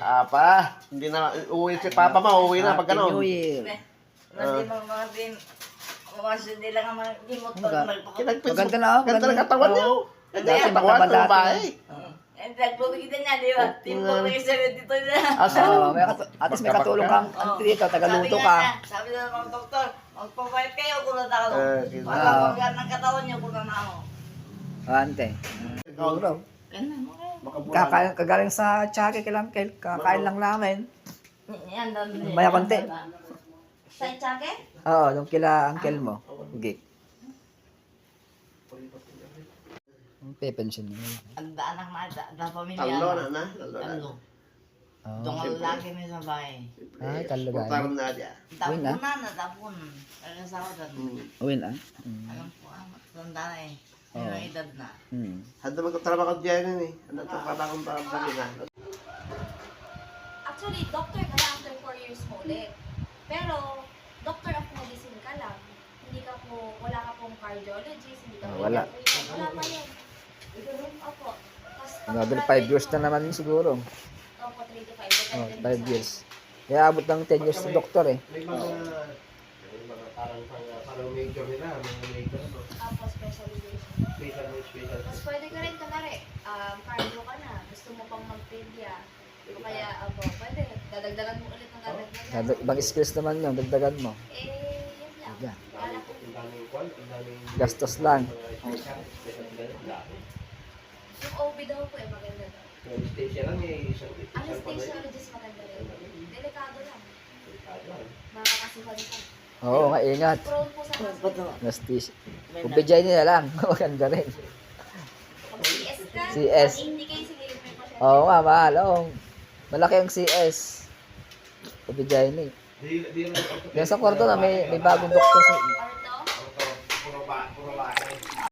Apa, hindi na, uwi si Papa mo, uwi na pag Happy gano'n. New Year. Hindi mo mga din. Hindi lang ang mga gimot pag nagpakot. Maganda na ako. Ganda ng katawan niya. oh. Ganda Dati ng katawan mataba ng dati. babae. Eh, nagpapakita niya, di ba? Timpo na isa dito na. Asa? At least may katulong kang dito, tagaluto ka. Sabi na ng doktor, magpapayat kayo kung natalo. Kita. Para pagkat ng katawan niyo kung nanalo. Ante. Siguro. Kagaling sa Chucky, kakain lang namin. Yan, doon. Maya konti. Sa Chucky? Oo, nung kila uncle mo. Gig. Pe-pension mo. Ang anak na pamilya. Talo na. Talo. Oo. Itong ang lalaki may sa bahay. Ay, talo ba? Putaran na dia. Uwi na? Tapon. Ano sa ako doon? Uwin ah. Alam ko, matanda na eh. Yung edad na. Handa magtatrabaho ka diyan eh. Ano to trabaho kong na. Actually, doctor ka lang after 4 years mo ulit. Pero, doctor of medicine ka lang. Hindi ka po, wala ka pong cardiologist, hindi ka Wala. pediatrician. Wala pa yun. Opo. Tapos, Another 5 years na naman yun siguro. Opo, 3 to 5. Oh, 5 years. Kaya abot ng 10 years sa doktor eh. May mga parang major nila, mga major no. Opo, specialization. Special. Tapos pwede ka rin kunwari, cardio ka na, gusto mo pang mag-pedia. O kaya, opo, pwede, dadagdagan mo ulit ng dadagdagan. Ibang skills naman yun, dagdagan mo. Eh, yun lang. Yeah. Kala ko, Gastos lang. yung OB daw po eh, maganda daw. Anesthesia lang eh. Anesthesiologist maganda rin. Delikado lang. Makakasuhan ka. Oo, ingat. Prone po sa hospital. Anesthesia. Upijay nila lang. Maganda rin. Pag CS ka, CS. pag hindi kayo sinilip mo yung pasyente. Oo nga, mahal. Oo. Malaki ang CS. Upijay ni. Kaya sa kwarto na may bagong doktor sa... Ortho,